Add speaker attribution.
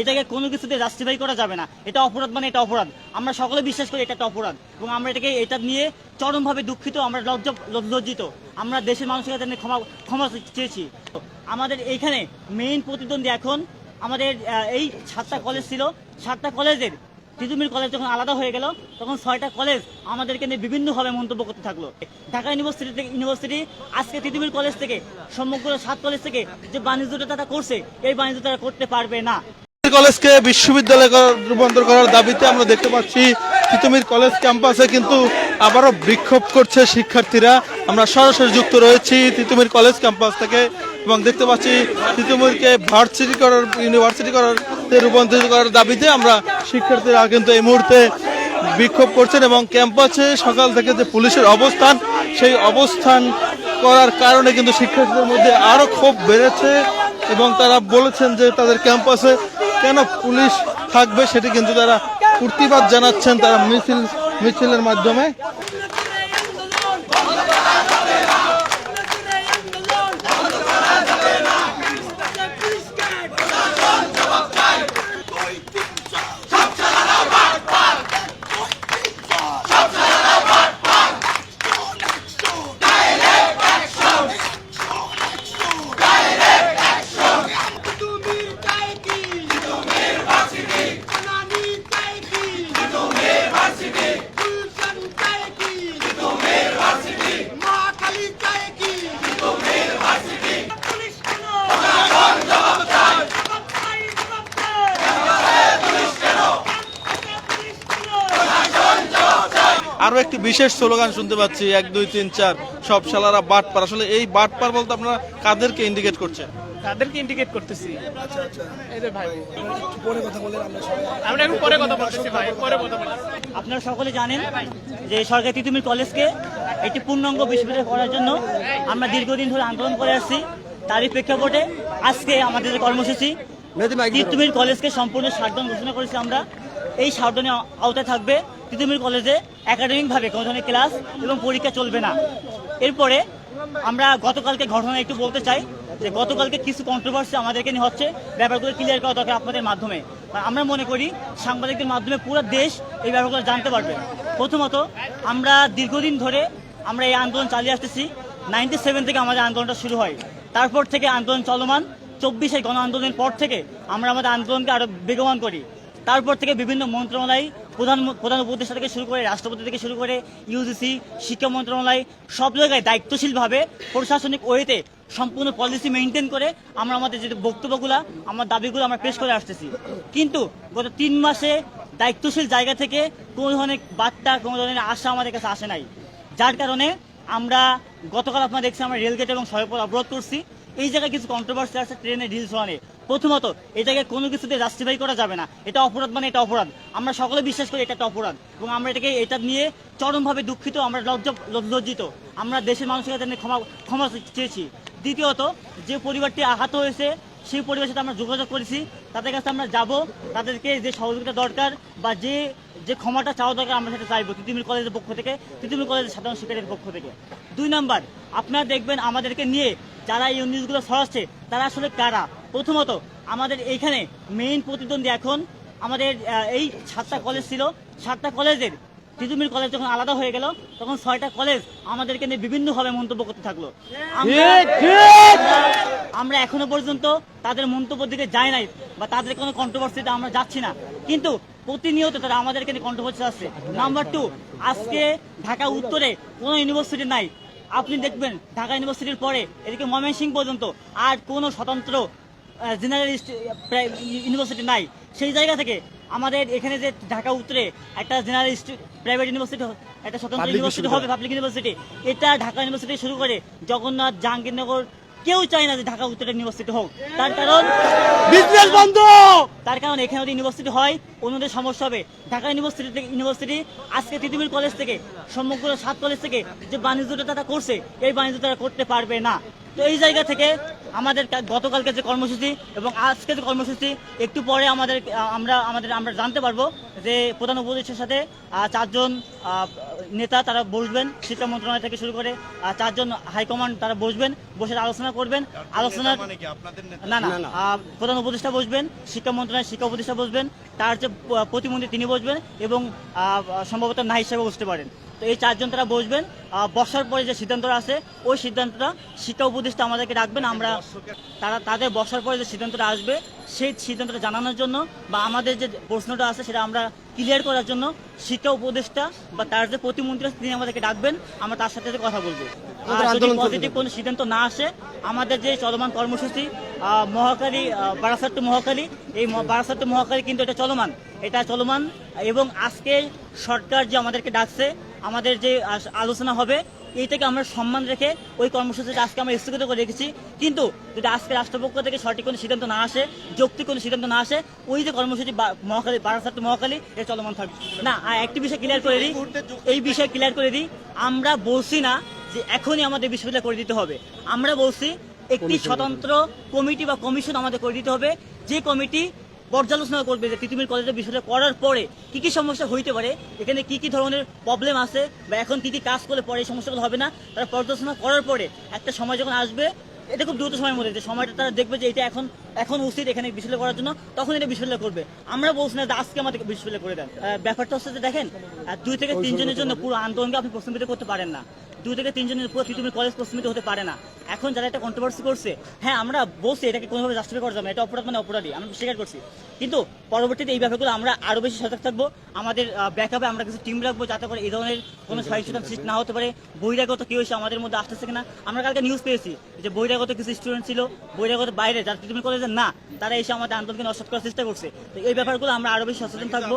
Speaker 1: এটাকে কোনো কিছুতে জাস্টিফাই করা যাবে না। এটা অপরাধ, মানে এটা অপরাধ। আমরা সকলে বিশ্বাস করি এটা একটা অপরাধ এবং আমরা এটা নিয়ে চরমভাবে দুঃখিত, আমরা লজ্জিত। আমরা দেশের মানুষের কাছে ক্ষমা চেয়েছি। আমাদের এইখানে মেইন প্রতিদ্বন্দ্বী এখন আমাদের এই 7টা কলেজ ছিল, 7টা কলেজের তিতুমির কলেজ যখন আলাদা হয়ে গেল তখন 6টা কলেজ আমাদেরকে নিয়ে বিভিন্নভাবে মন্তব্য করতে থাকলো। ঢাকা ইউনিভার্সিটি আজকে তিতুমির কলেজ থেকে সমগ্র 7 কলেজ থেকে যে বাণিজ্যটা তারা করছে, এই বাণিজ্যটা তারা করতে পারবে না।
Speaker 2: কলেজকে বিশ্ববিদ্যালয়ে রূপান্তর করার দাবিতে আমরা দেখতে পাচ্ছি তিতুমির কলেজ ক্যাম্পাসে কিন্তু আবারও বিক্ষোভ করছে শিক্ষার্থীরা। আমরা সরাসরি যুক্ত রয়েছি তিতুমির কলেজ ক্যাম্পাস থেকে এবং দেখতে পাচ্ছি তিতুমিরকে ইউনিভার্সিটি করার রূপান্তরিত করার দাবিতে আমরা শিক্ষার্থীরা কিন্তু এই মুহূর্তে বিক্ষোভ করছেন এবং ক্যাম্পাসে সকাল থেকে যে পুলিশের অবস্থান, সেই অবস্থান করার কারণে কিন্তু শিক্ষার্থীদের মধ্যে আরো ক্ষোভ বেড়েছে এবং তারা বলেছেন যে তাদের ক্যাম্পাসে কেন পুলিশ থাকবে সেটি কিন্তু তারা প্রতিবাদ জানাচ্ছেন তারা মিছিলের মাধ্যমে। আরো একটি বিশেষ স্লোগান শুনতে পাচ্ছি, 1 2 3 4 সব শালারা বাটপার। আসলে এই বাটপার বলতে আপনারা কাদেরকে ইন্ডিকেট করছেন?
Speaker 3: তাদেরকে ইন্ডিকেট করতেছি। এই যে ভাই পরে কথা বলে আমরা এখন পরে কথা বলতেছি ভাই, পরে কথা বলতেছি।
Speaker 1: আপনারা সকলে জানেন যে সরকারি তিতুমির কলেজকে একটি পূর্ণাঙ্গ বিশ্ববিদ্যালয় করার জন্য আমরা দীর্ঘদিন ধরে আন্দোলন করে আসছি। তারই প্রেক্ষাপটে আজকে আমাদের যে কর্মসূচি, তিতুমির কলেজকে সম্পূর্ণ শাটডাউন ঘোষণা করেছি আমরা। এই শাটডাউনের আওতায় থাকবে তিতুমির কলেজে একাডেমিকভাবে কোনো ধরনের ক্লাস এবং পরীক্ষা চলবে না। এরপরে আমরা গতকালকে ঘটনা একটু বলতে চাই যে গতকালকে কিছু কন্ট্রোভার্সি আমাদেরকে নিয়ে হচ্ছে, ব্যাপারগুলো ক্লিয়ার করা দরকার আপনাদের মাধ্যমে। আমরা মনে করি সাংবাদিকদের মাধ্যমে পুরো দেশ এই ব্যাপারগুলো জানতে পারবে। প্রথমত, আমরা দীর্ঘদিন ধরে আমরা এই আন্দোলন চালিয়ে আসতেছি। 97 থেকে আমাদের আন্দোলনটা শুরু হয়, তারপর থেকে আন্দোলন চলমান। 24-এর গণ আন্দোলনের পর থেকে আমরা আমাদের আন্দোলনকে আরো বেগবান করি। তারপর থেকে বিভিন্ন মন্ত্রণালয়, প্রধান উপদেষ্টা থেকে শুরু করে রাষ্ট্রপতি থেকে শুরু করে ইউজিসি, শিক্ষা মন্ত্রণালয়, সব জায়গায় দায়িত্বশীলভাবে প্রশাসনিক ওয়েতে সম্পূর্ণ পলিসি মেনটেন করে আমরা আমাদের যে বক্তব্যগুলো, আমার দাবিগুলো আমরা পেশ করে আসতেছি। কিন্তু গত 3 মাসে দায়িত্বশীল জায়গা থেকে কোনো ধরনের বার্তা, কোনো ধরনের আশা আমাদের কাছে আসে নাই। যার কারণে আমরা গতকাল আপনারা দেখছি আমরা রেলগেট এবং সড়কপথ অবরোধ করছি। এই জায়গায় কিছু কন্ট্রোভার্সি আছে ট্রেনের রিলস ওয়ানে। প্রথমত, এটাকে কোনো কিছুতে জাস্টিফাই করা যাবে না। এটা অপরাধ, মানে এটা অপরাধ। আমরা সকলে বিশ্বাস করি এটা একটা অপরাধ এবং আমরা এটা নিয়ে চরমভাবে দুঃখিত, আমরা লজ্জিত। আমরা দেশের মানুষের কাছে ক্ষমা চেয়েছি। দ্বিতীয়ত, যে পরিবারটি আহত হয়েছে সেই পরিবারের সাথে আমরা যোগাযোগ করেছি, তাদের কাছে আমরা যাব, তাদেরকে যে সহযোগিতা দরকার বা যে ক্ষমাটা চাওয়া দরকার আমরা সেটা চাইবো তিতুমির কলেজের পক্ষ থেকে, তিতুমির কলেজের সাধারণ শিক্ষার্থীদের পক্ষ থেকে। 2 নাম্বার, আপনারা দেখবেন আমাদেরকে নিয়ে যারা এই নিউজগুলো ছড়াচ্ছে তারা আসলে কারা। প্রথমত, আমাদের এইখানে মেইন প্রতিদ্বন্দ্বী এখন আমাদের এই 7টা কলেজ ছিল, 7টা কলেজের তিতুমির কলেজ যখন আলাদা হয়ে গেল তখন 6টা কলেজ আমাদেরকে নিয়ে বিভিন্নভাবে মন্তব্য করতে থাকলো। আমরা এখনো পর্যন্ত তাদের মন্তব্যের দিকে যাই নাই বা তাদের কোনো কন্ট্রোভার্সিতে আমরা যাচ্ছি না, কিন্তু প্রতিনিয়ত তারা আমাদেরকে নিয়ে কন্ট্রোভার্সি আসছে। নাম্বার 2, আজকে ঢাকা উত্তরে কোনো ইউনিভার্সিটি নাই। আপনি দেখবেন ঢাকা ইউনিভার্সিটির পরে এদিকে ময়মনসিংহ পর্যন্ত আর কোনো স্বতন্ত্র জেনারেলিস্ট ইউনিভার্সিটি নাই। সেই জায়গা থেকে আমাদের এখানে যে ঢাকা উত্তরে একটা জেনারেলিস্ট প্রাইভেট ইউনিভার্সিটি, একটা স্বতন্ত্র ইউনিভার্সিটি হবে, পাবলিক ইউনিভার্সিটি, এটা ঢাকা ইউনিভার্সিটি শুরু করে জগন্নাথ, জাহাঙ্গীরনগর, কেউ চায় না যে ঢাকা উত্তরে ইউনিভার্সিটি হোক। তার কারণ বিজনেস বন্ধ। তার কারণ এখানে যদি ইউনিভার্সিটি হয় অন্যদের সমস্যা হবে। ঢাকা ইউনিভার্সিটি আজকে তিতুমির কলেজ থেকে সমগ্র 7 কলেজ থেকে যে বাণিজ্যটা তারা করছে, এই বাণিজ্য তারা করতে পারবে না। তো এই জায়গা থেকে আমাদের গতকালকে যে কর্মসূচি এবং আজকে যে কর্মসূচি একটু পরে আমরা জানতে পারবো যে প্রধান উপদেষ্টার সাথে 4 জন নেতা তারা বসবেন, শিক্ষা মন্ত্রণালয় থেকে শুরু করে 4 জন হাইকমান্ড তারা বসবেন, বসে আলোচনা করবেন। আলোচনার না প্রধান উপদেষ্টা বসবেন, শিক্ষা মন্ত্রণালয়ের শিক্ষা উপদেষ্টা বসবেন, তার যে প্রতিমন্ত্রী তিনি বসবেন এবং সম্ভবত না হিসেবে বসতে পারেন। তো এই 4 জন তারা বসবেন, বসার পরে যে সিদ্ধান্তটা আছে ওই সিদ্ধান্তটা শিক্ষা উপদেষ্টা আমাদেরকে রাখবেন। আমরা তাদের বসার পরে যে সিদ্ধান্তটা আসবে সেই সিদ্ধান্তটা জানানোর জন্য বা আমাদের যে প্রশ্নটা আছে সেটা আমরা ক্লিয়ার করার জন্য শিক্ষা উপদেষ্টা বা তার যে প্রতিমন্ত্রী তিনি আমাদেরকে ডাকবেন, আমরা তার সাথে কথা বলবো। আর যদি পজিটিভ কোনো সিদ্ধান্ত না আসে, আমাদের যে চলমান কর্মসূচি মহাখালী বারাসাত টু মহাখালী, এই বারাসাত টু মহাখালী কিন্তু এটা চলমান এবং আজকে সরকার যে আমাদেরকে ডাকছে, আমাদের যে আলোচনা হবে এইটাকে আমরা সম্মান রেখে ওই কর্মসূচিটা আজকে আমরা স্থগিত করে রেখেছি। কিন্তু যদি আজকে রাষ্ট্রপক্ষ থেকে সঠিক কোনো সিদ্ধান্ত না আসে, যৌক্তিক কোনো সিদ্ধান্ত না আসে, ওই যে কর্মসূচি মহাখালী বারাসাত মহাখালী এটা চলমান থাকবে না। আর একটি বিষয় ক্লিয়ার করে দিই, এই বিষয় ক্লিয়ার করে দিই, আমরা বলছি না যে এখনই আমাদের বিশ্ববিদ্যালয় করে দিতে হবে। আমরা বলছি একটি স্বতন্ত্র কমিটি বা কমিশন আমাদের করে দিতে হবে, যে কমিটি পর্যালোচনা করবে যে তিতুমির কলেজে বিশ্ববিদ্যালয় করার পরে কি কি সমস্যা হইতে পারে, এখানে কি কি ধরনের প্রবলেম আছে বা এখন কি কি কাজ করলে পরে এই সমস্যাগুলো হবে না। তারা পর্যালোচনা করার পরে একটা সময় যখন আসবে, এটা খুব দ্রুত সময়ের মধ্যে, যে সময়টা তারা দেখবে যে এটা এখন উচিত এখানে বিশ্ববিদ্যালয় করার জন্য, তখন এটা বিশ্ববিদ্যালয় করবে। আমরা বলছি না যে আজকে আমাদের বিশ্ববিদ্যালয় করে দেন। ব্যাপারটা হচ্ছে যে দেখেন, 2 থেকে 3 জনের জন্য পুরো আন্দোলনকে আপনি প্রশ্নবিদ্ধ করতে পারেন না। 2 থেকে 3 জনের পুরো তিতুমির কলেজ প্রশ্নবিদ্ধ হতে পারে না। এখন যারা একটা কন্ট্রোভার্সি করছে, হ্যাঁ আমরা বলছি এটাকে কোনোভাবে জাস্টিফাই করা যাবে না, এটা অপরাধ মানে অপরাধী, আমরা স্বীকার করছি। কিন্তু পরবর্তীতে এই ব্যাপারগুলো আমরা আরো বেশি সজাগ থাকবো। আমাদের ব্যাকআপে আমরা কিছু টিম রাখবো যাতে করে এই ধরনের কোনো সহিংসতা সৃষ্টি না হতে পারে। বহিরাগত কেউ এসে আমাদের মধ্যে আসতেছে কিনা, আমরা কালকে নিউজ পেয়েছি যে বহিরাগত কিছু স্টুডেন্ট ছিল, বহিরাগত বাইরে যারা তিতুমির কলেজে না, তারা এসে আমাদের আন্দোলনকে নষ্ট করার চেষ্টা করছে। তো এই ব্যাপারগুলো আমরা আরো বেশি সচেতন থাকবো।